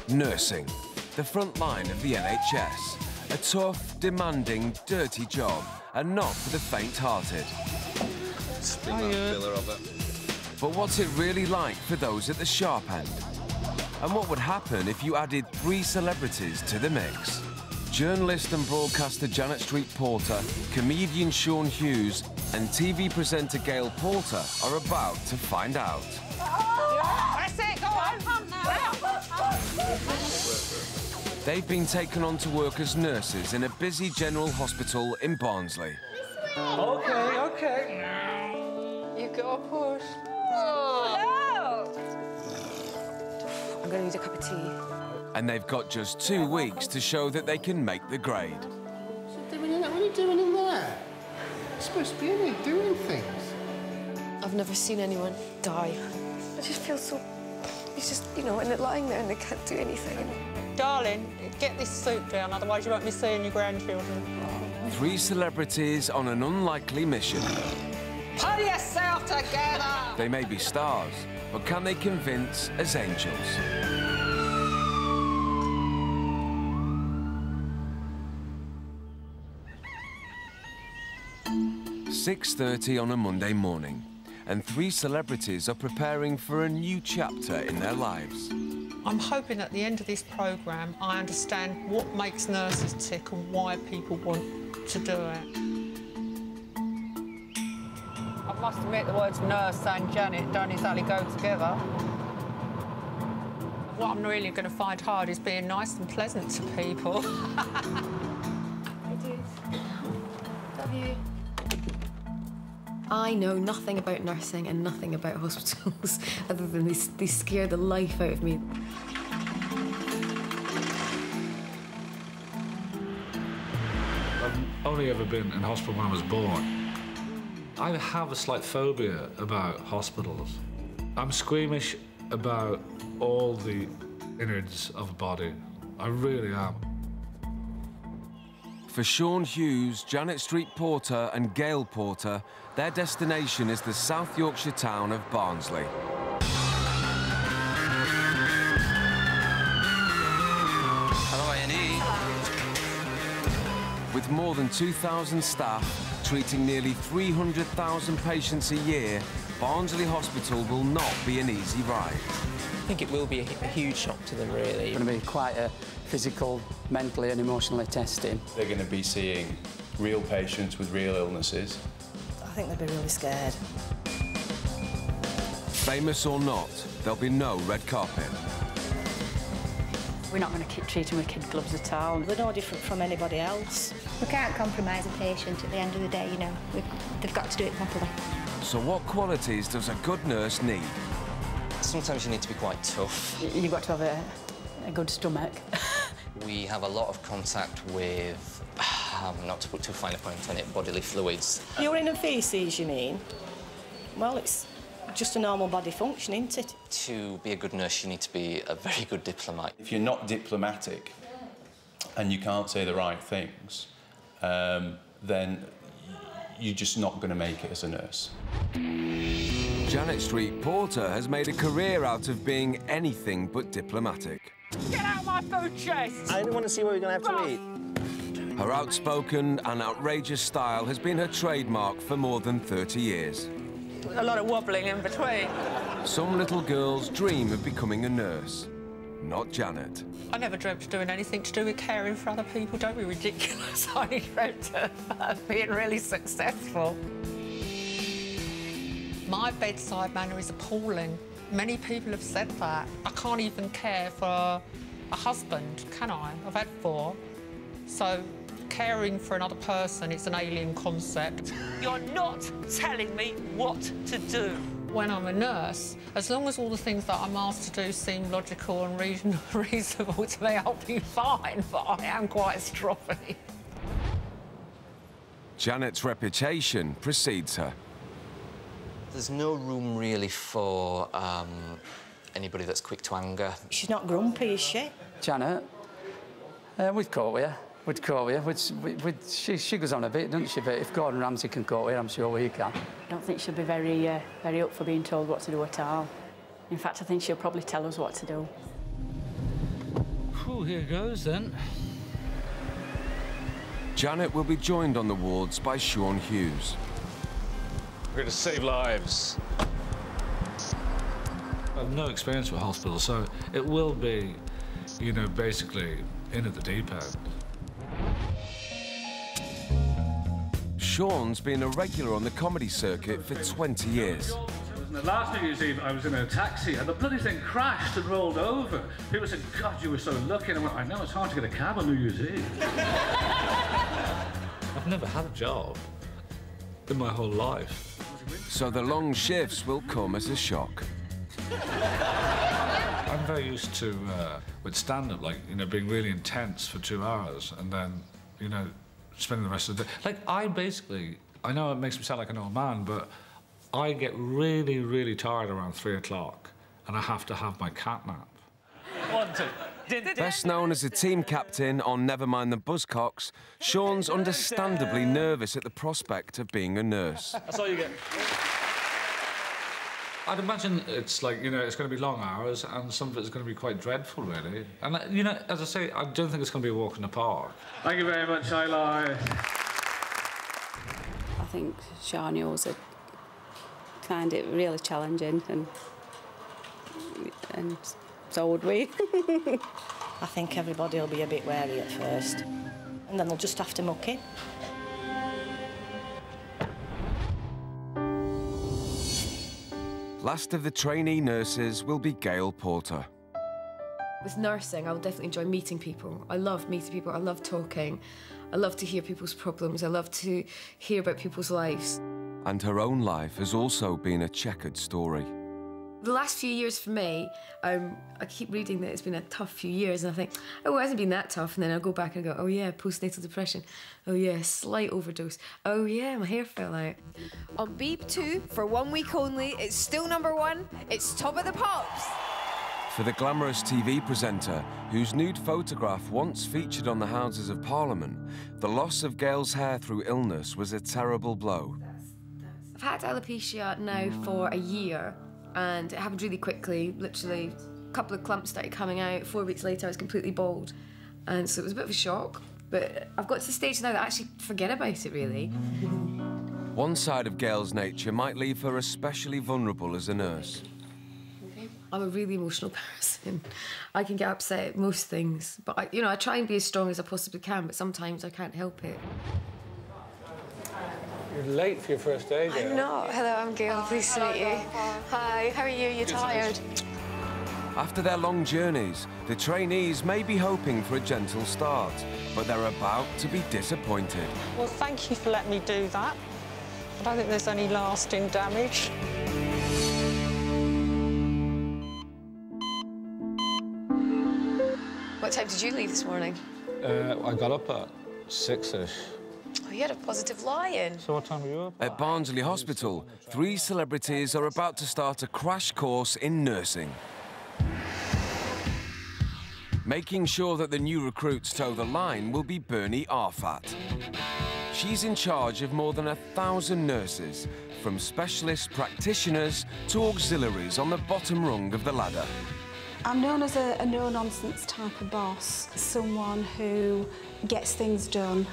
Nursing, the front line of the NHS. A tough, demanding, dirty job, and not for the faint-hearted. Spin that filler of it. But what's it really like for those at the sharp end? And what would happen if you added 3 celebrities to the mix? Journalist and broadcaster Janet Street Porter, comedian Sean Hughes, and TV presenter Gail Porter are about to find out. That's it, go on. They've been taken on to work as nurses in a busy general hospital in Barnsley. OK. You got a push. Oh, no! I'm going to need a cup of tea. And they've got just 2 weeks to show that they can make the grade. What are you doing in there? You're supposed to be in here doing things. I've never seen anyone die. I just feel so... It's just, you know, and they're lying there and they can't do anything. Darling, get this suit down, otherwise you won't be seeing your grandchildren. 3 celebrities on an unlikely mission. Pull yourself together! They may be stars, but can they convince as angels? 6:30 on a Monday morning, and 3 celebrities are preparing for a new chapter in their lives. I'm hoping at the end of this programme I understand what makes nurses tick and why people want to do it. I must admit the words nurse and Janet don't exactly go together. What I'm really going to find hard is being nice and pleasant to people. I do. Love you. I know nothing about nursing and nothing about hospitals other than they scare the life out of me. I've only ever been in hospital when I was born. I have a slight phobia about hospitals. I'm squeamish about all the innards of a body. I really am. For Sean Hughes, Janet Street Porter and Gail Porter, their destination is the South Yorkshire town of Barnsley. Hello, A&E. With more than 2,000 staff, treating nearly 300,000 patients a year, Barnsley Hospital will not be an easy ride. I think it will be a huge shock to them, really. It's going to be quite a physical, mentally and emotionally testing. They're going to be seeing real patients with real illnesses. I think they'd be really scared. Famous or not, there'll be no red carpet. We're not going to keep treating with kid gloves at all. We're no different from anybody else. We can't compromise a patient at the end of the day, you know. They've got to do it properly. So what qualities does a good nurse need? Sometimes you need to be quite tough. You've got to have a good stomach. We have a lot of contact with, not to put too fine a point on it, bodily fluids. Urine and faeces, you mean? Well, it's just a normal body function, isn't it? To be a good nurse, you need to be a very good diplomat. If you're not diplomatic and you can't say the right things, then you're just not going to make it as a nurse. Janet Street Porter has made a career out of being anything but diplomatic. Get out of my food chest! I didn't want to see what we're going to have to eat. Her outspoken and outrageous style has been her trademark for more than 30 years. A lot of wobbling in between. Some little girls dream of becoming a nurse. Not Janet. I never dreamt of doing anything to do with caring for other people. Don't be ridiculous. I only dreamt of being really successful. My bedside manner is appalling. Many people have said that. I can't even care for a husband, can I? I've had 4. So caring for another person is an alien concept. You're not telling me what to do. When I'm a nurse, as long as all the things that I'm asked to do seem logical and reasonable to me, I'll be fine, but I am quite stroppy. Janet's reputation precedes her. There's no room, really, for anybody that's quick to anger. She's not grumpy, is she? Janet, we'd cope with her. We'd cope with her. She goes on a bit, doesn't she? But if Gordon Ramsay can cope with her, I'm sure we can. I don't think she'll be very up for being told what to do at all. In fact, I think she'll probably tell us what to do. Oh, here goes then. Janet will be joined on the wards by Sean Hughes. We're going to save lives. I've no experience with hospitals, so it will be, you know, basically in at the deep end. Sean's been a regular on the comedy circuit for 20 years. Last New Year's Eve, I was in a taxi and the bloody thing crashed and rolled over. People said, God, you were so lucky. And I went, I know, it's hard to get a cab on New Year's Eve. I've never had a job in my whole life. So the long shifts will come as a shock. I'm very used to, with stand-up, like, you know, being really intense for 2 hours and then, you know, spending the rest of the day. Like, I know it makes me sound like an old man, but I get really, really tired around 3 o'clock and I have to have my cat nap. 1, 2. Best known as a team captain on Never Mind the Buzzcocks, Sean's understandably nervous at the prospect of being a nurse. That's all you get. I'd imagine it's like, you know, it's going to be long hours and some of it's going to be quite dreadful, really. And, you know, as I say, I don't think it's going to be a walk in the park. Thank you very much, Eli. I think Sean Hughes find it really challenging, and so would we. I think everybody will be a bit wary at first, and then they'll just have to muck in. Last of the trainee nurses will be Gail Porter. With nursing, I will definitely enjoy meeting people. I love meeting people, I love talking. I love to hear people's problems, I love to hear about people's lives. And her own life has also been a checkered story. The last few years for me, I keep reading that it's been a tough few years, and I think, oh, it hasn't been that tough, and then I'll go back and go, oh yeah, postnatal depression. Oh yeah, slight overdose. Oh yeah, my hair fell out. On Beep 2, for 1 week only, it's still #1, it's Top of the Pops. For the glamorous TV presenter, whose nude photograph once featured on the Houses of Parliament, the loss of Gail's hair through illness was a terrible blow. I've had alopecia now for a year, and it happened really quickly. Literally, a couple of clumps started coming out. 4 weeks later, I was completely bald. And so it was a bit of a shock. But I've got to the stage now that I actually forget about it, really. One side of Gail's nature might leave her especially vulnerable as a nurse. I'm a really emotional person. I can get upset at most things. But, I try and be as strong as I possibly can, but sometimes I can't help it. You're late for your first day, Gail. I'm not. Hello, I'm Gail. Pleased to meet you. Hi, how are you? You're tired? After their long journeys, the trainees may be hoping for a gentle start, but they're about to be disappointed. Well, thank you for letting me do that. I don't think there's any lasting damage. What time did you leave this morning? I got up at 6-ish. Oh, you had a positive lie-in. So what time were you up? At Barnsley Hospital, 3 celebrities are about to start a crash course in nursing. Making sure that the new recruits toe the line will be Bernie Arfat. She's in charge of more than 1,000 nurses, from specialist practitioners to auxiliaries on the bottom rung of the ladder. I'm known as a no-nonsense type of boss, someone who gets things done.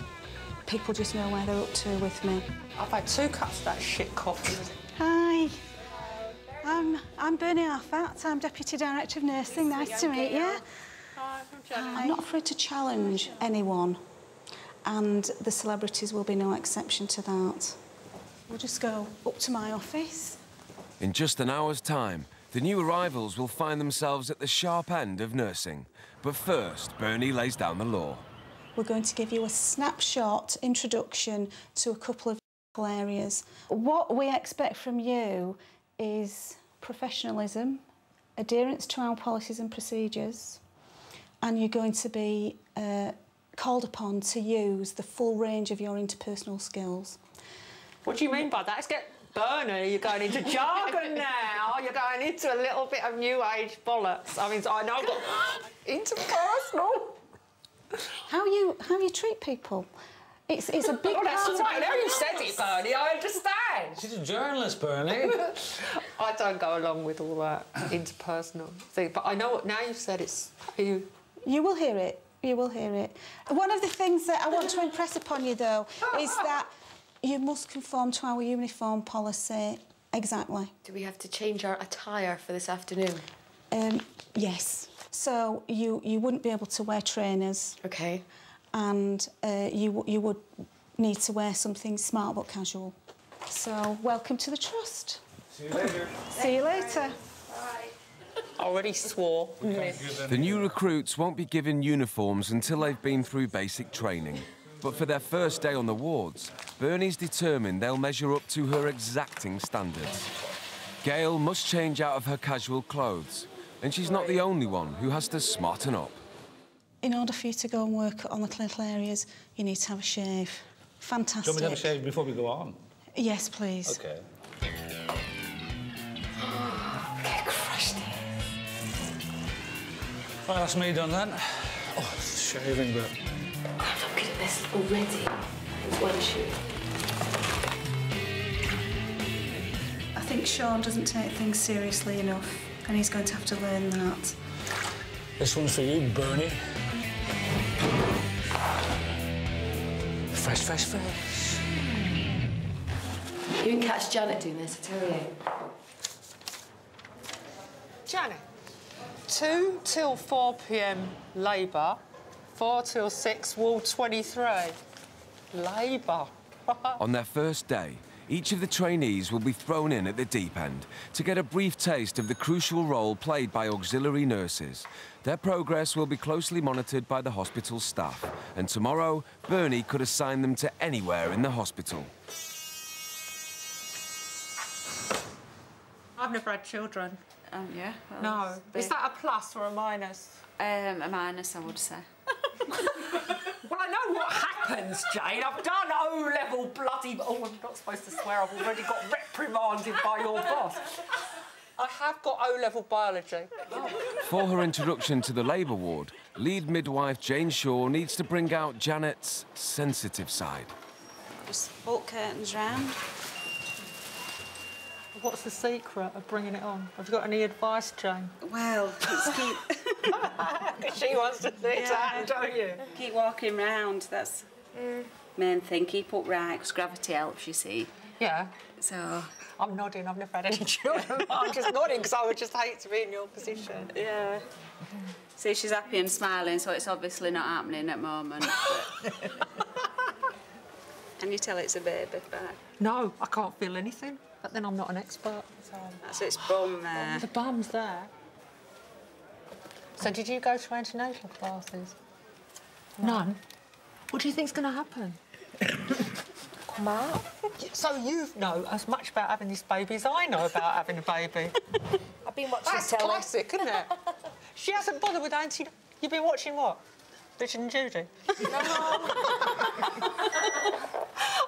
People just know where they're up to with me. I've had 2 cups of that shit coffee. Hi. I'm Bernie Arfat. I'm Deputy Director of Nursing. Nice to meet you. I'm not afraid to challenge anyone, and the celebrities will be no exception to that. We'll just go up to my office. In just an hour's time, the new arrivals will find themselves at the sharp end of nursing. But first, Bernie lays down the law. We're going to give you a snapshot introduction to a couple of areas. What we expect from you is professionalism, adherence to our policies and procedures, and you're going to be called upon to use the full range of your interpersonal skills. What do you mean by that? Let's get Bernie, you're going into jargon now. You're going into a little bit of new age bollocks. I mean, I know, but interpersonal. How you treat people. It's a big Oh, that's part right. of Now you said it, Bernie, I understand. She's a journalist, Bernie. I don't go along with all that interpersonal thing, but I know what, now you've said it's how you You will hear it. You will hear it. One of the things that I want to impress upon you, though, is that you must conform to our uniform policy exactly. Do we have to change our attire for this afternoon? Yes. So you wouldn't be able to wear trainers. OK. And you would need to wear something smart but casual. So welcome to the Trust. See you later. See you later. I already swore. The new recruits won't be given uniforms until they've been through basic training. But for their first day on the wards, Bernie's determined they'll measure up to her exacting standards. Gail must change out of her casual clothes, and she's not the only one who has to smarten up. In order for you to go and work on the clinical areas, you need to have a shave. Fantastic. Do you want me to have a shave before we go on? Yes, please. OK. Get crushed. Right, that's me done then. Oh, it's the shaving bit. I'm good at this already. With one shoe. I think Sean doesn't take things seriously enough, and he's going to have to learn that. This one's for you, Bernie. Fresh, fresh, fresh. You can catch Janet doing this, I tell you. Janet, 2 till 4 p.m. labour, 4 till 6 ward 23. Labour. On their first day, each of the trainees will be thrown in at the deep end to get a brief taste of the crucial role played by auxiliary nurses. Their progress will be closely monitored by the hospital staff, and tomorrow, Bernie could assign them to anywhere in the hospital. I've never had children. Yeah. Well, No. Is that a plus or a minus? A minus, I would say. Well, I know what happens, Jane. I've done O-level bloody... Oh, I'm not supposed to swear. I've already got reprimanded by your boss. I have got O-level biology. For her introduction to the labour ward, lead midwife Jane Shaw needs to bring out Janet's sensitive side. Just bolt curtains round. What's the secret of bringing it on? Have you got any advice, Jane? Well, just keep... She wants to sit down, don't you? Keep walking round, that's main thing. Keep upright, because gravity helps, you see. Yeah. So... I'm nodding, I've never had any children. I'm just nodding because I would just hate to be in your position. Yeah. See, she's happy and smiling, so it's obviously not happening at the moment. But... Can you tell it's a baby? No, I can't feel anything. But then I'm not an expert, so... That's its bum there. The bum's there. So did you go to antenatal classes? None? What do you think's going to happen? Come out. So you know as much about having this baby as I know about having a baby. I've been watching That's telly. classic, isn't it? She hasn't bothered with antenatal... You've been watching what? Richard and Judy? No.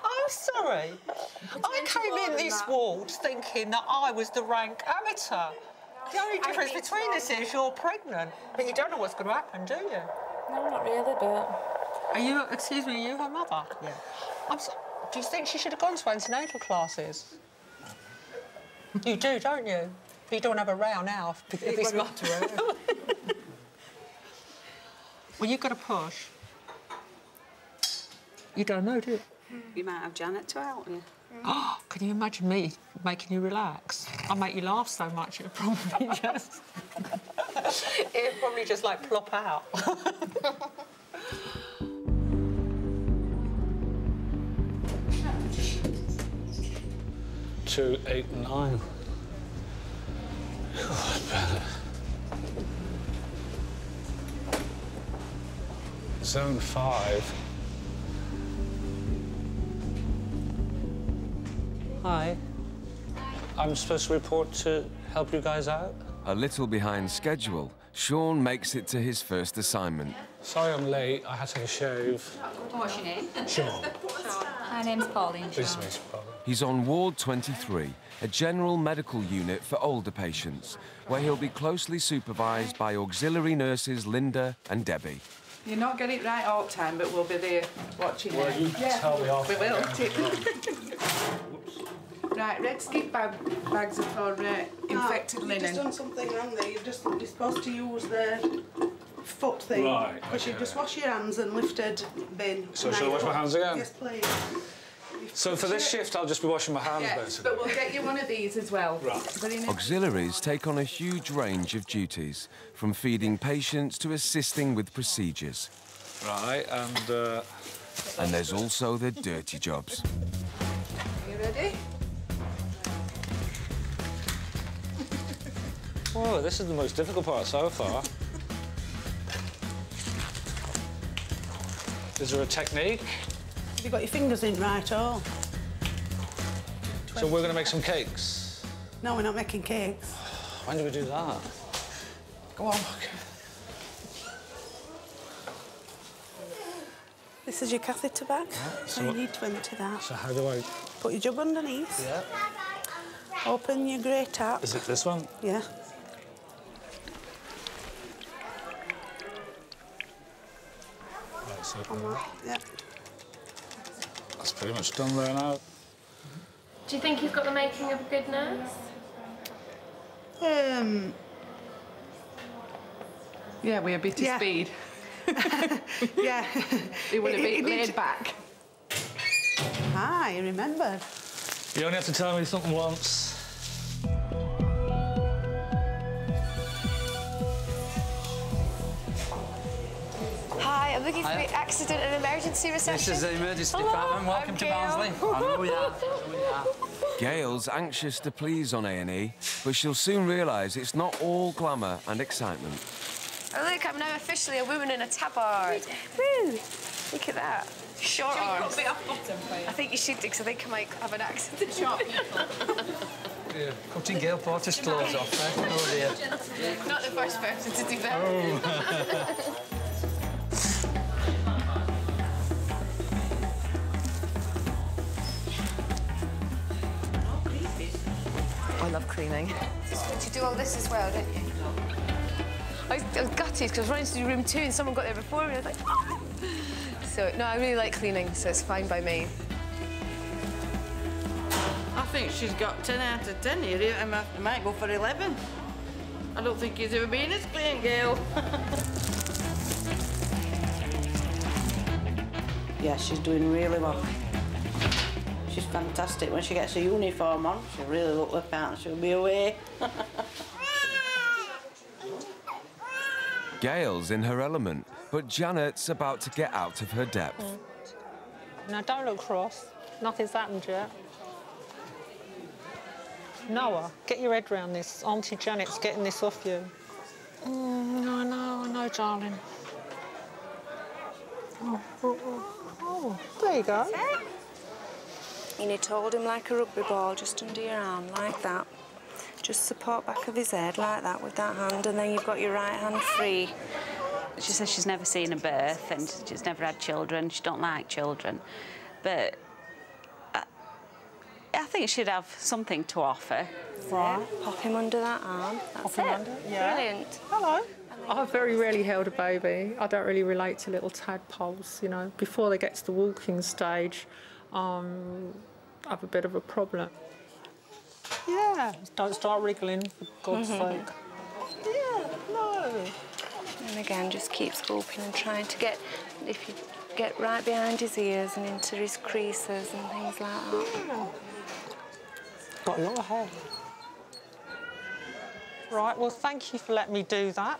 I'm sorry. I came in this ward thinking that I was the rank amateur. The only difference between us is you're pregnant, but you don't know what's going to happen, do you? No, not really, but... Are you, excuse me, are you her mother? Yeah. Do you think she should have gone to antenatal classes? You do, don't you? But you don't have a row now if it's got to her. Well, you've got to push. You don't know, do you? You might have Janet to help you. Oh, can you imagine me making you relax? I make you laugh so much, it'd probably just... it'd probably just, like, plop out. 2, 8, 9. Zone 5. Hi. I'm supposed to report to help you guys out? A little behind schedule, Sean makes it to his first assignment. Sorry I'm late. I had to have a shave. What's your name? Sean. My name's Pauline. Pleased to meet you, Pauline. He's on Ward 23, a general medical unit for older patients, where he'll be closely supervised by auxiliary nurses Linda and Debbie. You're not getting it right all the time, but we'll be there watching Well, you tell me off. We will. Right, red skip bags are for infected linen. You've just done something wrong there. You're supposed to use the foot thing. Right, Because you okay. just wash your hands and lifted bin. So shall I wash my hands again? Yes, please. So for this shift, I'll just be washing my hands, Yes, basically. but we'll get you one of these as well. Right. Auxiliaries take on a huge range of duties, from feeding patients to assisting with procedures. Right, And there's also the dirty jobs. You ready? Oh, this is the most difficult part so far. Is there a technique? Have you got your fingers in right all? So we're going to make some cakes? No, we're not making cakes. When do we do that? Go on. This is your catheter bag, so you need to empty that. So how do I... Put your jug underneath. Yeah. Open your grey tap. Is it this one? Yeah. Right, so... Yeah. That's pretty much done there now. Do you think you've got the making of a good nurse? Yeah, with a bit of speed. Yeah. You want a bit laid back. Ah, you remembered. You only have to tell me something once. Hi, I'm looking for the accident and emergency reception. This is the emergency Hello, department. Welcome I'm to Gail. Barnsley. I know we are. Gail's anxious to please on A&E, but she'll soon realise it's not all glamour and excitement. Oh, look, I'm now officially a woman in a tabard. Woo! Look at that. Short arms. Bit off bottom, please. I think you should do, because I think I might have an accident. Short Yeah, cutting Gail Porter's clothes off, eh? Oh, dear. Not the first person to do that. I love cleaning. You do all this as well, don't you? I was gutted because I was running to do room 2 and someone got there before me. I was like, oh! So, no, I really like cleaning, so it's fine by me. I think she's got 10 out of 10 here. I might go for 11. I don't think he's ever been as clean, Gail. Yeah, she's doing really well. She's fantastic. When she gets a uniform on, she'll really look the part and she'll be away. Gail's in her element, but Janet's about to get out of her depth. Now, don't look cross. Nothing's happened yet. Noah, get your head round this. Auntie Janet's getting this off you. I know, darling. Oh, there you go. You need to hold him like a rugby ball, just under your arm, like that. Just support back of his head, like that, with that hand, and then you've got your right hand free. She says she's never seen a birth and she's never had children. She don't like children. But I think she'd have something to offer. Right. Pop him under that arm. That's it. Yeah. Brilliant. Hello. I've very rarely held a baby. I don't really relate to little tadpoles, you know. Before they get to the walking stage, I have a bit of a problem. Yeah. Don't start wriggling, for God's sake. Yeah, no. And again, just keep scooping and trying to get, if you get right behind his ears and into his creases and things like that. Yeah. Got a lot of hair. Right, well, thank you for letting me do that.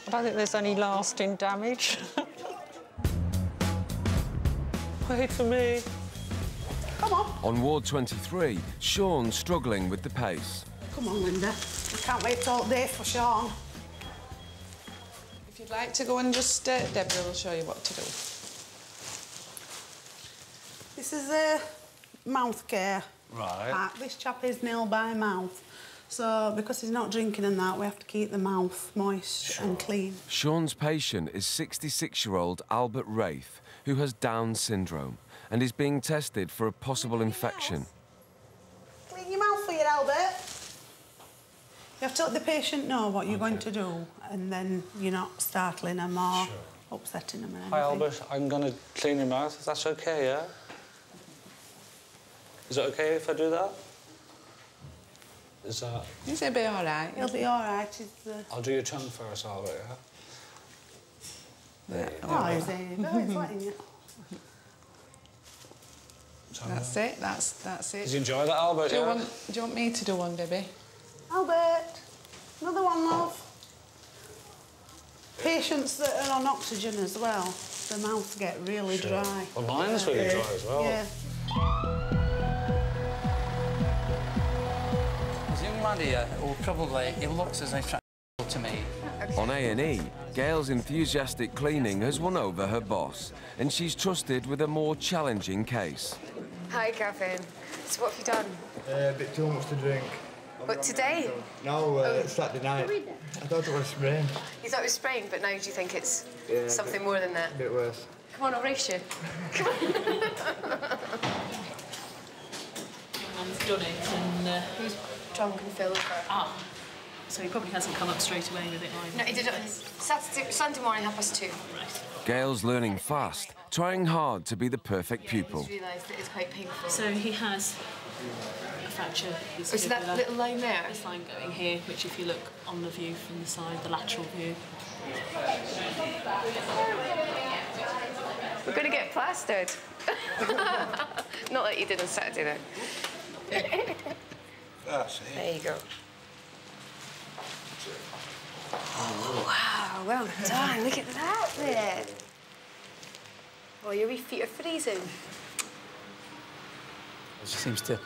I don't think there's any lasting damage. Wait for me. Come on. On Ward 23, Sean's struggling with the pace. Come on, Linda. I can't wait all day for Sean. If you'd like to go and just... Deborah will show you what to do. This is mouth care. Right. This chap is nil by mouth. So, because he's not drinking and that, we have to keep the mouth moist and clean. Sean's patient is 66-year-old Albert Wraith, who has Down syndrome and is being tested for a possible infection. Clean your mouth for you, Albert. You have to let the patient know what you're going to do, and then you're not startling them or upsetting them and anything. Hi, Albert. I'm going to clean your mouth, if that's OK, yeah? Is it OK if I do that? Is that... He'll be all right. He'll be all right. I'll do your tongue first, Albert, yeah? Oh, is he? No, he's letting you. That's it, that's it. Did you enjoy that, Albert? Do you want me to do one, Debbie? Albert, another one, love. Patients that are on oxygen as well, their mouths get really dry. Well, mine's really dry as well. Yeah. There's a young lad here who probably, he looks as if he's to me. On A&E, Gail's enthusiastic cleaning has won over her boss, and she's trusted with a more challenging case. Hi, Gavin. So what have you done? A bit too much to drink. What, today? No, Saturday night. I thought it was sprain. You thought it was sprain, but now do you think it's something more than that? A bit worse. Come on, I'll race you. Come on. Mum's done it, and who's drunk and fell over? Ah, so he probably hasn't come up straight away with it either. No, he did it on Sunday morning, 2:30. Right. Gail's learning fast, trying hard to be the perfect pupil. He's realised that it's quite painful. So he has a fracture. So that little line there? This line going here, which if you look on the view from the side, the lateral view. We're going to get plastered. Not like you did on Saturday, though. That's it. There you go. Oh, wow, well done. Look at that there. Oh, your wee feet are freezing. She seems to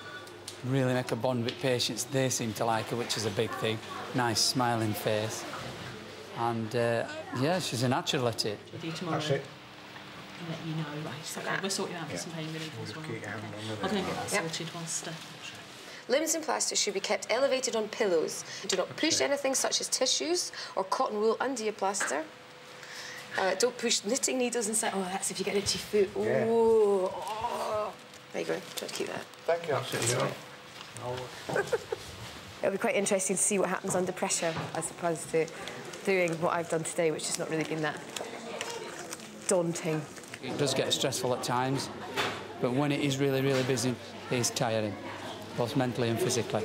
really make a bond with patients. They seem to like her, which is a big thing. Nice, smiling face. And, yeah, she's a natural at it. With you tomorrow. That's it. I'll let you know. Right, we'll sort you out for some pain relief as well. I'll go and get that sorted whilst... Limbs and plaster should be kept elevated on pillows. Do not push anything such as tissues or cotton wool under your plaster. Don't push knitting needles inside. Oh, that's if you get an itchy foot. Ooh. Yeah. Oh. There you go. Try to keep that. Thank you. Absolutely. It'll be quite interesting to see what happens under pressure as opposed to doing what I've done today, which has not really been that daunting. It does get stressful at times, but when it is really, really busy, it's tiring, both mentally and physically.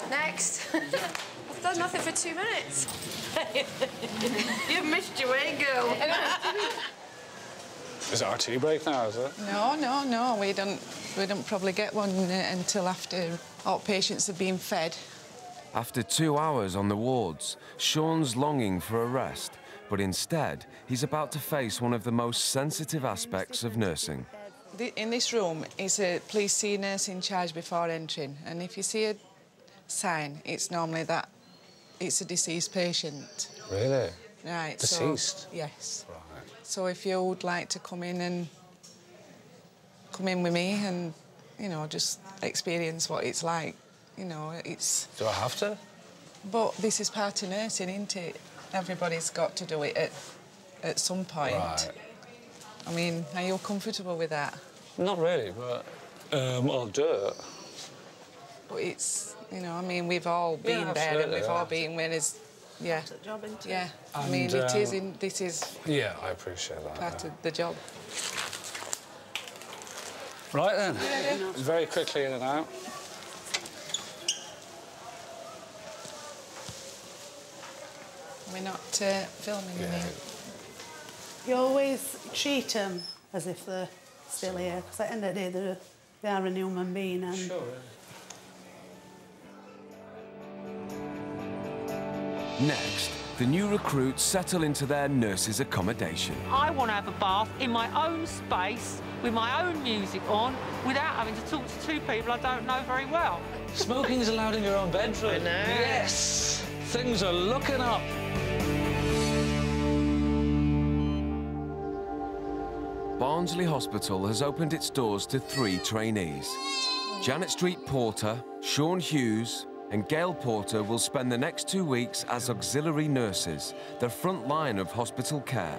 Next. I've done nothing for 2 minutes. You've missed your way, girl. Is it our tea break now, is it? No. We don't probably get one until after all patients have been fed. After 2 hours on the wards, Sean's longing for a rest, but instead, he's about to face one of the most sensitive aspects of nursing. In this room is a please see a nurse in charge before entering, and if you see a sign, it's normally that it's a deceased patient. Really? Right. Deceased? So, yes. Right. So if you would like to come in with me and, you know, just experience what it's like, you know, it's... Do I have to? But this is part of nursing, isn't it? Everybody's got to do it at some point. Right. I mean, are you comfortable with that? Not really, but I'll do it. But it's, you know, I mean, we've all been there and we've all been winners. Yeah. It's a job, isn't it? Yeah. And, I mean, this is Yeah, I appreciate that. part of the job. Right then. Very quickly in and out. We're not filming here. You always treat them as if they're still here, because at the end of the day, they are a human being. And Sure. Next, the new recruits settle into their nurses' accommodation. I want to have a bath in my own space with my own music on without having to talk to two people I don't know very well. Smoking's allowed in your own bedroom. I know. Yes! Things are looking up. Barnsley Hospital has opened its doors to 3 trainees. Janet Street Porter, Sean Hughes and Gail Porter will spend the next 2 weeks as auxiliary nurses, the front line of hospital care.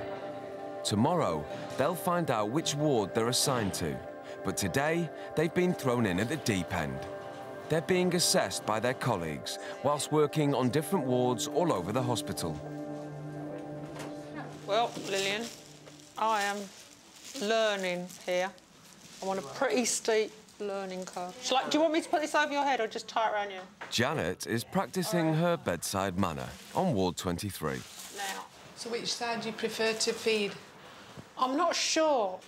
Tomorrow, they'll find out which ward they're assigned to, but today, they've been thrown in at the deep end. They're being assessed by their colleagues whilst working on different wards all over the hospital. Well, Lillian, I am learning here. I'm on a pretty steep learning curve. Do you want me to put this over your head or just tie it around you? Janet is practicing her bedside manner on Ward 23. Now. So which side do you prefer to feed? I'm not sure.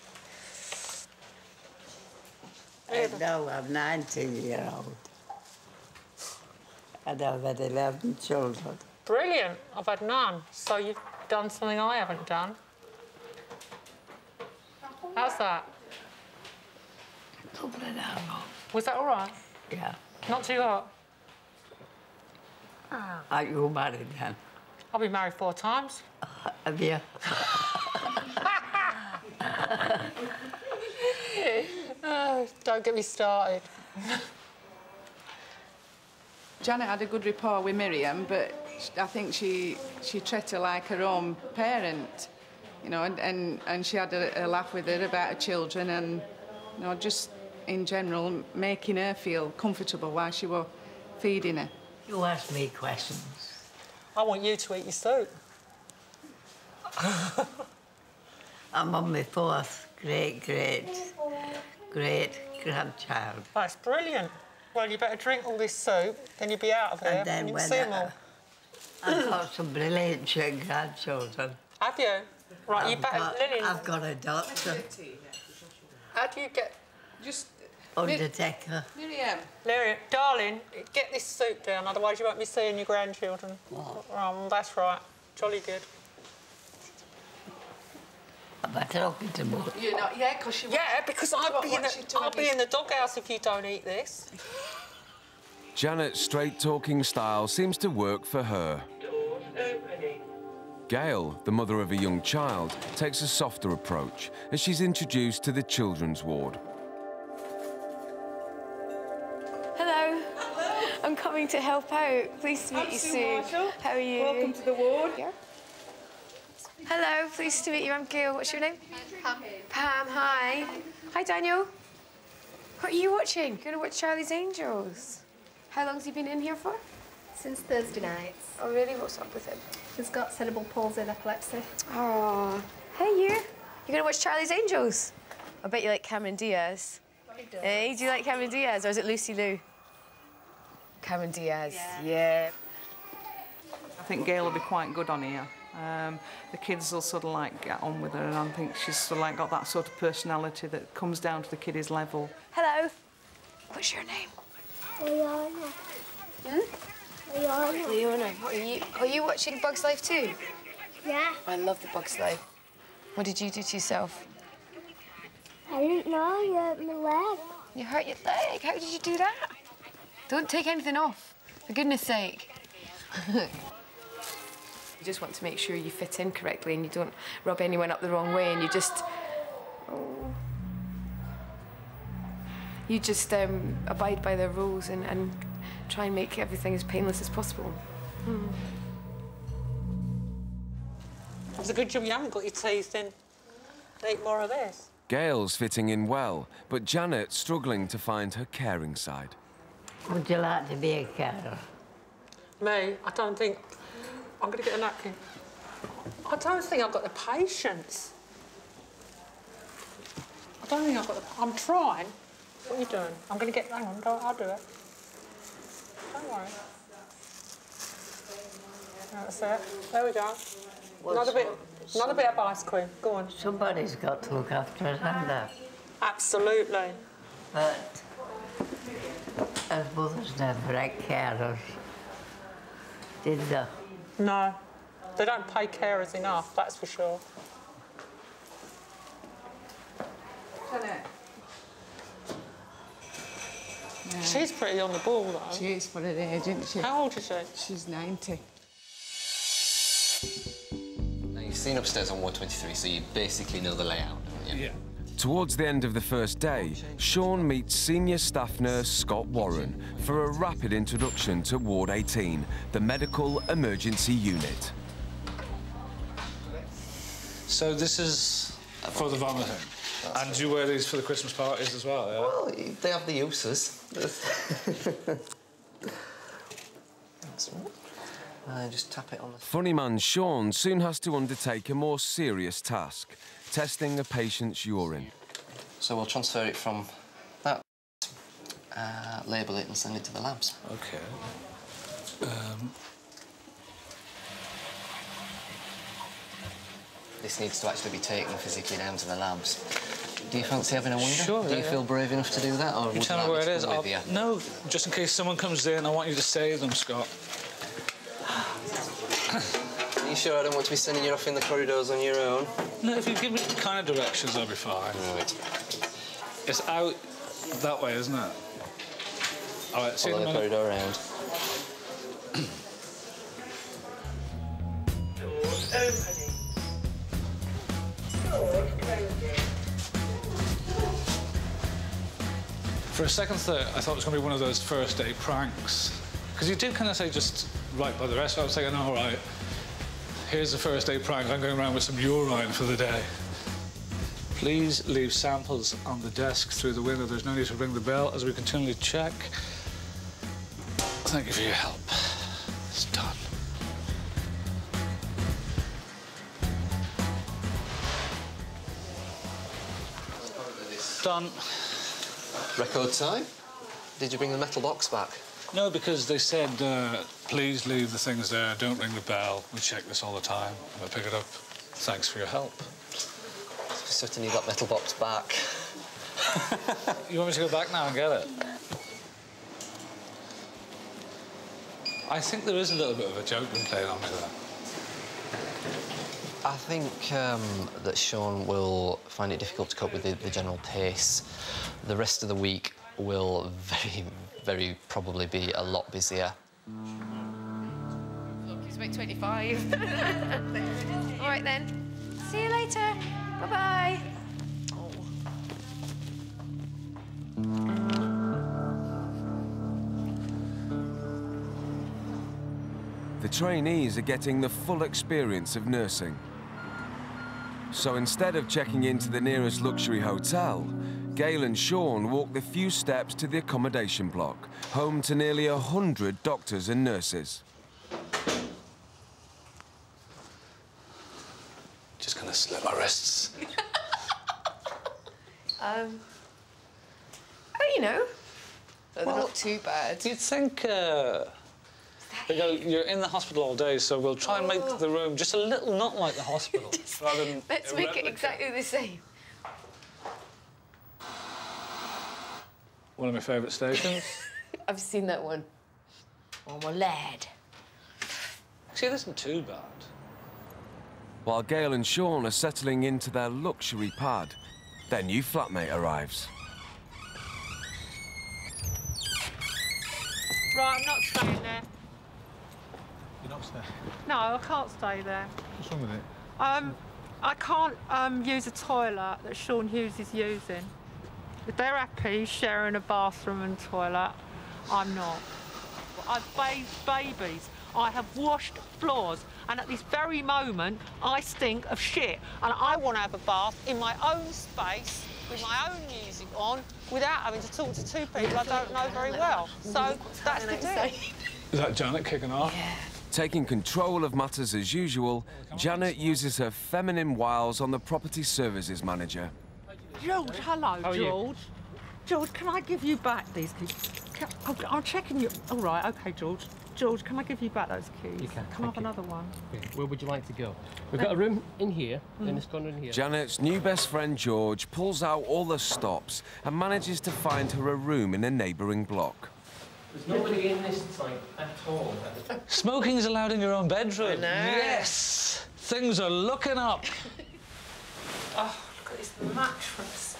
No, I'm 19-year-old. And I've had 11 children. Brilliant. I've had none. So you've done something I haven't done. How's that? Couple of hours. Was that all right? Yeah. Not too hot? Are you married then? I've been married 4 times. Have you? Oh, don't get me started. Janet had a good rapport with Miriam, but I think she treated her like her own parent, you know, and she had a laugh with her about her children and, you know, just in general, making her feel comfortable while she was feeding her. You ask me questions. I want you to eat your soup. I'm on my 4th great-great-grandchild. That's brilliant. Well, you better drink all this soup, then you'll be out of here And then you can when see them all. I've got some brilliant grandchildren. Have you? Right, you better... Lily... I've got a doctor. How do you get... Just... Undertaker. Miriam. Miriam, darling, get this soup down, otherwise you won't be seeing your grandchildren. That's right. Jolly good. Am I talking to more? You're not, yeah, because you... Yeah, because I'll be in the doghouse if you don't eat this. Janet's straight-talking style seems to work for her. Gail, the mother of a young child, takes a softer approach as she's introduced to the children's ward. Hello. I'm coming to help out. Pleased to meet you, Sue. How are you? Welcome to the ward. Yeah. Hello, pleased to meet you. I'm Gail. What's your name? Pam. Pam, hi. Hi, Daniel. What are you watching? You're going to watch Charlie's Angels. How long's he been in here for? Since Thursday nights. Oh, really? What's up with him? He's got cerebral palsy and epilepsy. Oh. Hey, you. You're going to watch Charlie's Angels? I bet you like Cameron Diaz. Hey, do you like Cameron Diaz, or is it Lucy Liu? Cameron Diaz, yeah. I think Gail will be quite good on here. The kids will sort of like get on with her, and I think she's sort of like got that sort of personality that comes down to the kiddies' level. Hello. What's your name? Leona. Leona. Leona. Are you watching Bug's Life too? Yeah. I love the Bug's Life. What did you do to yourself? I didn't know you hurt my leg. You hurt your leg? How did you do that? Don't take anything off, for goodness sake. You just want to make sure you fit in correctly and you don't rub anyone up the wrong way, and you just... Oh. You just abide by their rules and try and make everything as painless as possible. It's a good job you haven't got your teeth in. Eat more of this. Gail's fitting in well, but Janet's struggling to find her caring side. Would you like to be a carer? Me? I don't think... I'm going to get a napkin. I don't think I've got the patience. I don't think I've got the... I'm trying. What are you doing? I'm going to get... Hang on, I'll do it. Don't worry. That's it. There we go. Another bit of ice cream. Go on. Somebody's got to look after us, haven't they? Absolutely. But as mothers never had carers, did they? No. They don't pay carers enough, that's for sure. Janet. Yeah. She's pretty on the ball, though. She is for her age, isn't she? How old is she? She's 90. Now, you've seen upstairs on Ward 23, so you basically know the layout, haven't you? Yeah. Towards the end of the first day, Sean meets senior staff nurse Scott Warren for a rapid introduction to Ward 18, the medical emergency unit. So this is for the vomiting. And do you wear these for the Christmas parties as well, yeah? Well, they have the uses. Just tap it on the... Funny man Sean soon has to undertake a more serious task, testing a patient's urine. So we'll transfer it from that, label it and send it to the labs. OK. this needs to actually be taken physically down to the labs. Do you fancy having a wander? Sure, Do you feel brave enough to do that, or would You you tell like me where me it to is. come with you? No, just in case someone comes in, I want you to save them, Scott. Are you sure I don't want to be sending you off in the corridors on your own? No, if you give me kind of directions, I'll be fine. Right. It's out that way, isn't it? All right, see you in a Follow the minute. corridor around. For a second thought, I thought it was going to be one of those first day pranks. Because you did kind of say just right by the restaurant. I was thinking, all right, here's the first day prank. I'm going around with some urine for the day. Please leave samples on the desk through the window. There's no need to ring the bell as we continually check. Thank you for your help. It's done. Done. Record time? Did you bring the metal box back? No, because they said, please leave the things there, don't ring the bell. We check this all the time. I pick it up. Thanks for your help. For certain you got metal box back. You want me to go back now and get it? I think there is a little bit of a joke been played on me there. I think that Sean will find it difficult to cope with the general pace. The rest of the week will very probably be a lot busier. Look, he's about 25. All right, then. See you later. Bye-bye. The trainees are getting the full experience of nursing. So instead of checking into the nearest luxury hotel, Gail and Sean walk the few steps to the accommodation block, home to nearly 100 doctors and nurses. Just gonna slit my wrists. Oh, you know, they're not too bad. You'd think, you're in the hospital all day, so we'll try and make the room just a little not like the hospital, rather than Let's make it exactly the same. One of my favourite stations. I've seen that one. Oh, my lad. See, this isn't too bad. While Gail and Sean are settling into their luxury pad, their new flatmate arrives. Right, I'm not staying there. You're not staying? No, I can't stay there. What's wrong with it? I can't use a toilet that Sean Hughes is using. If they're happy sharing a bathroom and toilet, I'm not. I've bathed babies. I have washed floors. And at this very moment, I stink of shit. And I want to have a bath in my own space, with my own music on, without having to talk to two people I don't know very well. So that's the deal. Is that Janet kicking off? Yeah. Taking control of matters as usual, Janet uses her feminine wiles on the property services manager. George, hello, How are you? George. George, can I give you back these keys? I'm checking you. All right, OK, George. George, can I give you back those keys? You can. Can I have another one? Okay. Where would you like to go? We've got a room in here, in this corner in here. Janet's new best friend George pulls out all the stops and manages to find her a room in a neighbouring block. There's nobody in this site at all. Smoking's allowed in your own bedroom. I know. Yes! Things are looking up. Oh, look at this mattress.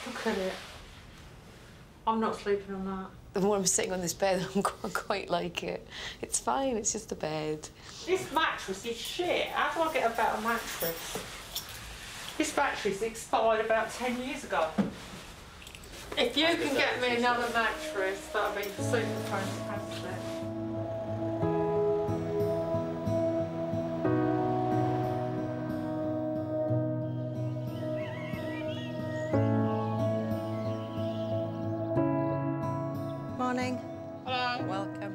Look at it. I'm not sleeping on that. The more I'm sitting on this bed, I quite like it. It's fine, it's just a bed. This mattress is shit. How do I get a better mattress? This mattress expired about 10 years ago. If you can get me another mattress, that'll be super fantastic. Morning. Hello. Welcome.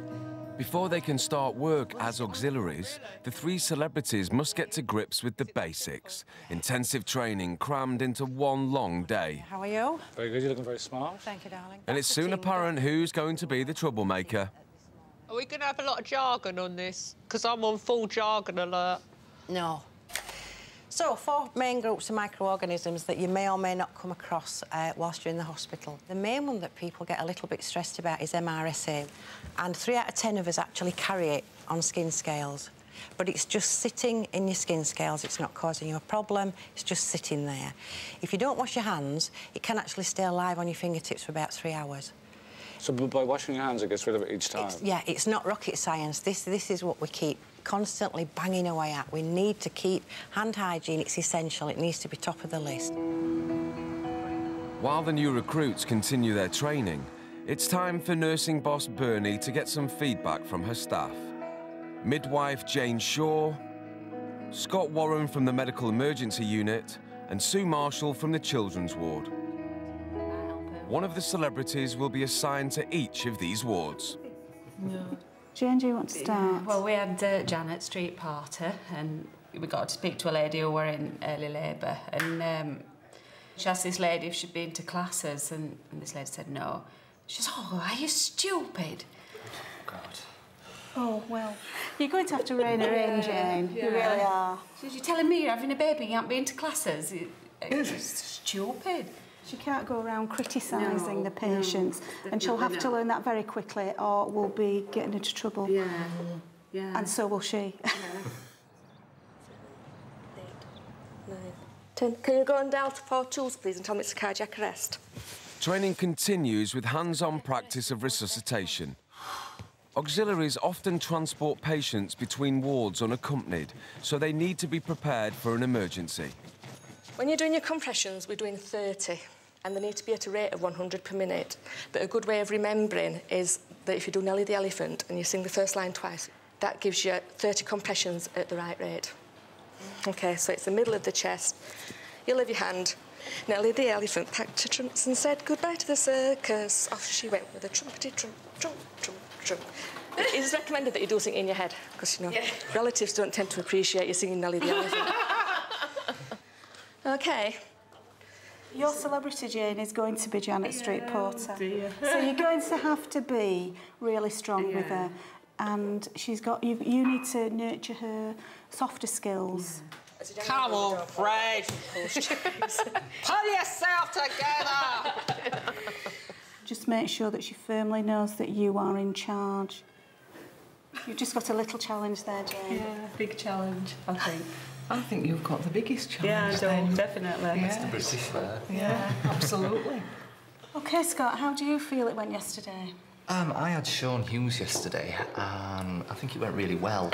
Before they can start work as auxiliaries, the three celebrities must get to grips with the basics. Intensive training crammed into one long day. How are you? Very good, you're looking very smart. Thank you, darling. And it's soon apparent who's going to be the troublemaker. Are we going to have a lot of jargon on this? Because I'm on full jargon alert. No. So, 4 main groups of microorganisms that you may or may not come across whilst you're in the hospital. The main one that people get a little bit stressed about is MRSA, and 3 out of 10 of us actually carry it on skin scales. But it's just sitting in your skin scales, it's not causing you a problem, it's just sitting there. If you don't wash your hands, it can actually stay alive on your fingertips for about 3 hours. So by washing your hands, it gets rid of it each time? It's not rocket science. This is what we keep constantly banging away at. We need to keep hand hygiene, it's essential, it needs to be top of the list. While the new recruits continue their training, it's time for nursing boss Bernie to get some feedback from her staff. Midwife Jane Shaw, Scott Warren from the Medical Emergency Unit, and Sue Marshall from the Children's Ward. One of the celebrities will be assigned to each of these wards. Jane, do you want to start? Well, we had Janet Street Porter, and we got to speak to a lady who were in early labour, and she asked this lady if she'd been to classes, and this lady said no. She said, "Oh, are you stupid?" God. Oh, well, you're going to have to rein her in, Jane. You really are. She said, "You're telling me you're having a baby and you haven't been to classes? It's stupid." She can't go around criticising the patients, and she'll have to learn that very quickly, or we'll be getting into trouble. Yeah. And so will she. 10. Can you go on dial to 4 tools, please, and tell me it's a cardiac arrest? Training continues with hands-on practice of resuscitation. Auxiliaries often transport patients between wards unaccompanied, so they need to be prepared for an emergency. When you're doing your compressions, we're doing 30, and they need to be at a rate of 100 per minute. But a good way of remembering is that if you do Nelly the Elephant and you sing the first line twice, that gives you 30 compressions at the right rate. OK, so it's the middle of the chest. You leave your hand. Nelly the Elephant packed her trunks and said goodbye to the circus. Off she went with a trumpety trump, trump, trump, trump. It is recommended that you do sing in your head, because, you know, relatives don't tend to appreciate you singing Nelly the Elephant. OK. Your celebrity, Jane, is going to be Janet Street Porter. Dear. So you're going to have to be really strong with her. And she's got... You need to nurture her softer skills. Come on, Fred. Pull yourself together. Just make sure that she firmly knows that you are in charge. You've just got a little challenge there, Jane. Yeah, big challenge, I think. I think you've got the biggest challenge. Yeah, I do, definitely. Yeah. That's the British there. Yeah, absolutely. OK, Scott, how do you feel it went yesterday? I had Sean Hughes yesterday, and I think it went really well.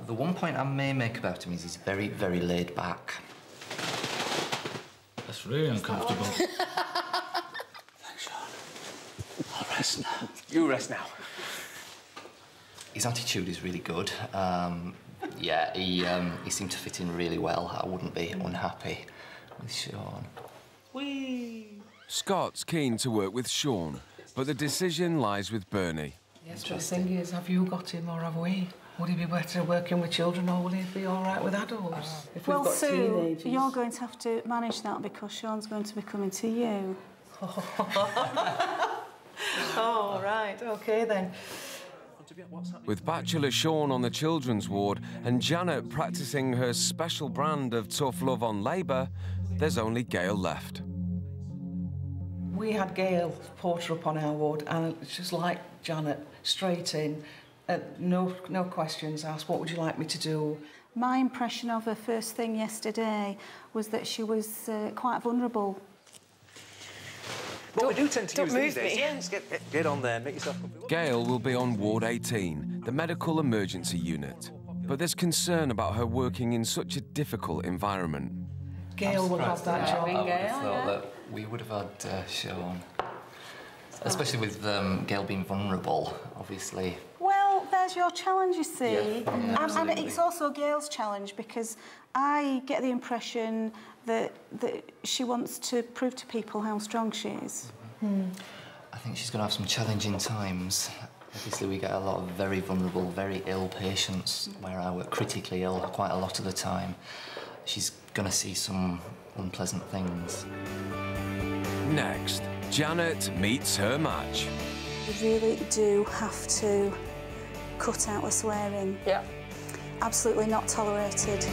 The one point I may make about him is he's very, very laid back. That's really uncomfortable. Thanks, Sean. I'll rest now. You rest now. His attitude is really good. Yeah, he seemed to fit in really well. I wouldn't be unhappy with Sean. Whee! Scott's keen to work with Sean, but the decision lies with Bernie. Yes, but the thing is, have you got him or have we? Would he be better working with children, or will he be all right with adults? If we've got Sue, teenagers. you're going to have to manage that because Sean's going to be coming to you. Oh, right, OK then. With bachelor Sean on the children's ward and Janet practising her special brand of tough love on labour, there's only Gail left. We had Gail Porter up on our ward, and she's like Janet, straight in, no questions asked. What would you like me to do? My impression of her first thing yesterday was that she was quite vulnerable. What we do tend to use these days, just get on there, make yourself comfortable. Gail will be on Ward 18, the medical emergency unit. But there's concern about her working in such a difficult environment. Gail will have that job. I would have thought that we would have had Sean. Especially with Gail being vulnerable, obviously. Well, there's your challenge, you see. Yeah, and it's also Gail's challenge, because I get the impression that she wants to prove to people how strong she is. I think she's going to have some challenging times. Obviously, we get a lot of very vulnerable, very ill patients where I work critically ill quite a lot of the time. She's going to see some unpleasant things. Next, Janet meets her match. You really do have to cut out the swearing. Yeah. Absolutely not tolerated.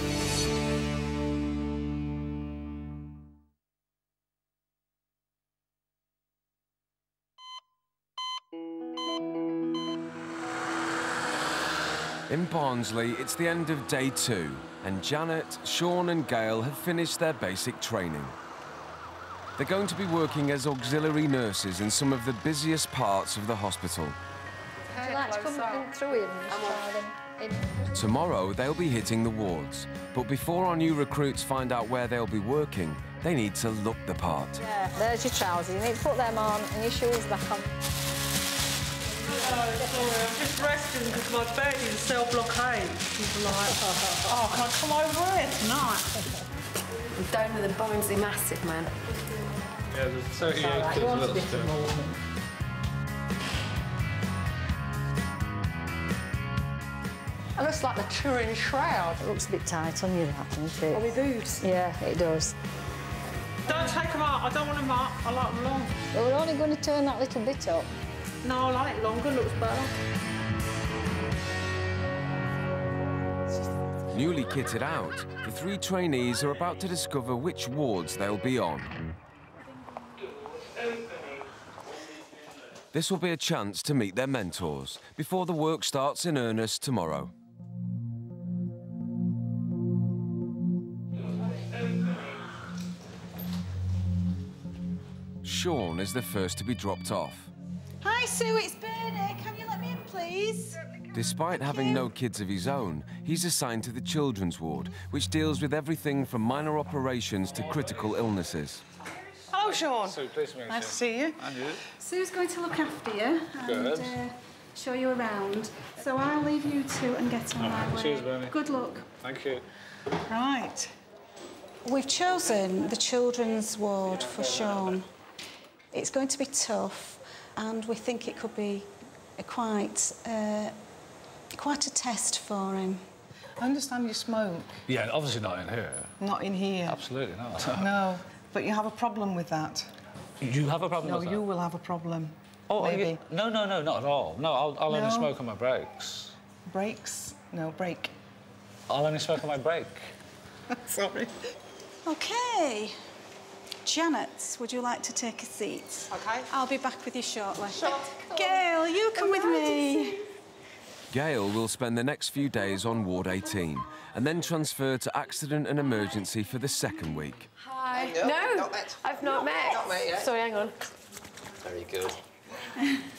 In Barnsley, it's the end of day 2, and Janet, Sean and Gail have finished their basic training. They're going to be working as auxiliary nurses in some of the busiest parts of the hospital. Would you like to come in through him and try them in? Tomorrow, they'll be hitting the wards. But before our new recruits find out where they'll be working, they need to look the part. Yeah, there's your trousers. You need to put them on and your shoes back on. Sorry, I'm just resting because my bed is a cell blockade. People are like, oh, can I come over here tonight? I'm down with a Barnsley Mastiff, man. Yeah, there's 38 kids a little still. It looks like the Turin Shroud. It looks a bit tight on you, that, doesn't it? On my boobs? Yeah, it does. Don't take them out. I don't want them out. I like them long. Well, we're only going to turn that little bit up. No, I like it longer. Looks better. Newly kitted out, the 3 trainees are about to discover which wards they'll be on. This will be a chance to meet their mentors before the work starts in earnest tomorrow. Sean is the first to be dropped off. Hi, Sue, it's Bernie. Can you let me in, please? Despite having no kids of his own, he's assigned to the children's ward, which deals with everything from minor operations to critical illnesses. Hello, Sean. Sue, pleased to meet you. Nice to see you. And you. Sue's going to look after you Good. and show you around. So I'll leave you two and get on my way. Cheers, Bernie. Good luck. Thank you. Right. We've chosen the children's ward for Sean. It's going to be tough, and we think it could be quite a test for him. I understand you smoke. Yeah, obviously not in here. Not in here. Absolutely not. No, but you have a problem with that. You have a problem with that? No, you will have a problem. Oh, maybe. No, not at all. No, I'll only No? smoke on my breaks. Breaks? No, break. I'll only smoke on my break. Sorry. OK. Janet, would you like to take a seat? OK. I'll be back with you shortly. Sure. Gail, you come with me. Gail will spend the next few days on Ward 18 and then transfer to Accident and Emergency for the 2nd week. Hi. No, No, not met. I've not met. Not met yet. Sorry, hang on. Very good.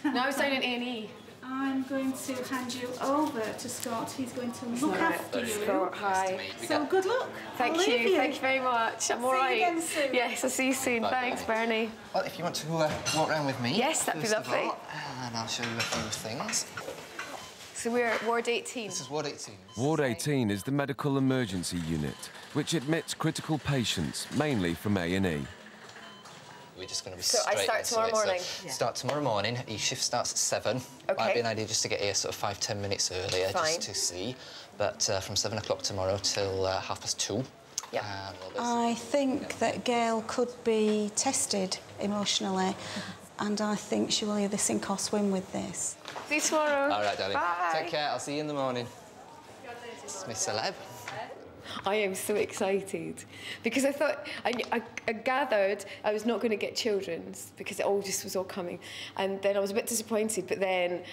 No, I was down in A&E. I'm going to hand you over to Scott. He's going to look after you. Scott, hi. So good luck. Thank I'll you. leave Thank you very much. I'm all See you right. again soon. Yes, I'll see you soon. Bye, Thanks, Bernie. Well, if you want to walk around with me. Yes, that'd be first of lovely. all, and I'll show you a few things. So we're at Ward 18. This is Ward 18. Ward 18 is the medical emergency unit, which admits critical patients, mainly from A&E. We're just going to be So I straight start into tomorrow it. morning? So Yeah. Start tomorrow morning. Your shift starts at 7. OK. Might be an idea just to get here sort of 5-10 minutes earlier, Fine. just to see. But from 7 o'clock tomorrow till 2:30. Yeah. I think that Gail could be tested emotionally, and I think she will either sink or swim with this. See you tomorrow. All right, darling. Bye. Take care. I'll see you in the morning. It's Miss Celeb. I am so excited because I thought I gathered I was not going to get children's because it all just was all coming, and then I was a bit disappointed. But then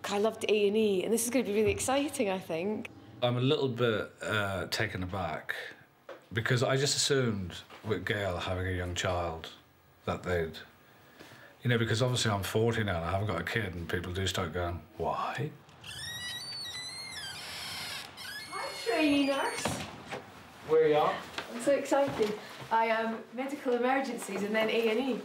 I loved A&E, and this is going to be really exciting. I think. I'm a little bit taken aback because I just assumed with Gail having a young child that they'd, you know, because obviously I'm 40 now and I haven't got a kid, and people do start going, why? Hi, trainee nurse. Where are you at? I'm so excited. I am medical emergencies and then A&E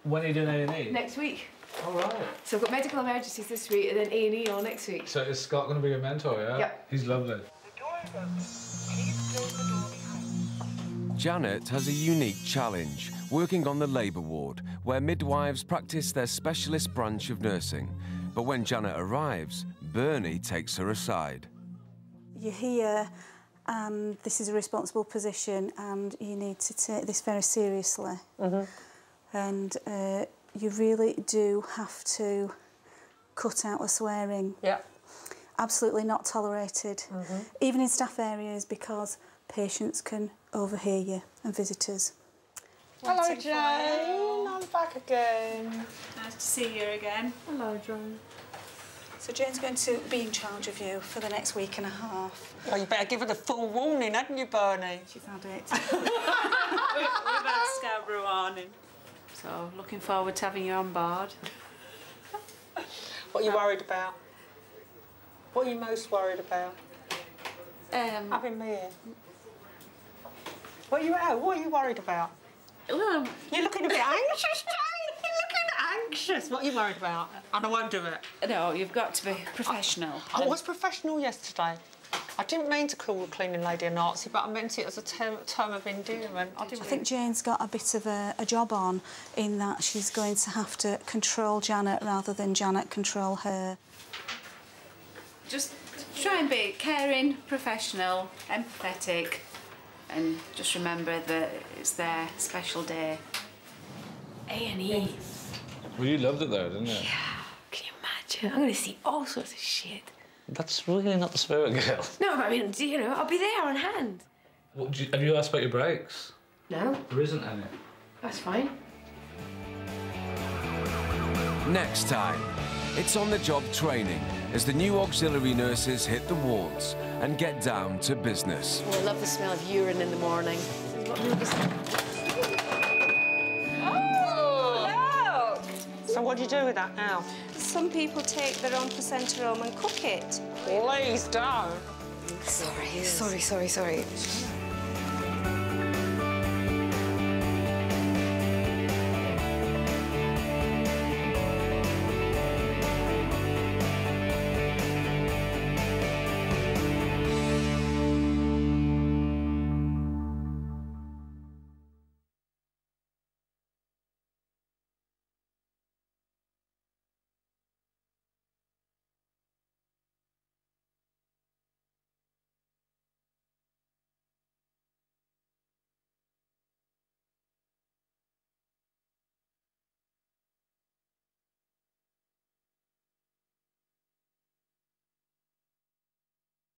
When are you doing A&E? next week. All right. So I've got medical emergencies this week and then A&E all next week. So is Scott going to be your mentor, yeah? Yep. He's lovely. Janet has a unique challenge, working on the labour ward, where midwives practice their specialist branch of nursing. But when Janet arrives, Bernie takes her aside. You're here, and this is a responsible position, and you need to take this very seriously. And you really do have to cut out the swearing. Yeah. Absolutely not tolerated, even in staff areas, because patients can overhear you and visitors. Hello, Jane. I'm back again. Nice to see you again. Hello, John. So Jane's going to be in charge of you for the next week and a half. Well, you better give her the full warning, hadn't you, Bernie? She's had it. We've had Scarborough warning. So, looking forward to having you on board. What are you worried about? What are you most worried about? Having me here. What are you worried about? Well, you're looking a bit anxious, Jane. You're looking anxious. What are you worried about? And I won't do it. No, you've got to be professional. I was professional yesterday. I didn't mean to call the cleaning lady a Nazi, but I meant it as a term of endearment. I think Jane's got a bit of a job on in that she's going to have to control Janet rather than Janet control her. Just try and be caring, professional, empathetic, and just remember that it's their special day. A&E. Well, you loved it though, didn't you? Yeah, can you imagine? I'm going to see all sorts of shit. That's really not the spirit, girl. No, but I mean, you know, I'll be there on hand. What, have you asked about your breaks? No. There isn't any. That's fine. Next time, it's on-the-job training as the new auxiliary nurses hit the wards and get down to business. Oh, I love the smell of urine in the morning. Oh, no! So what do you do with that now? Some people take their own placenta home and cook it. Please don't. Sorry.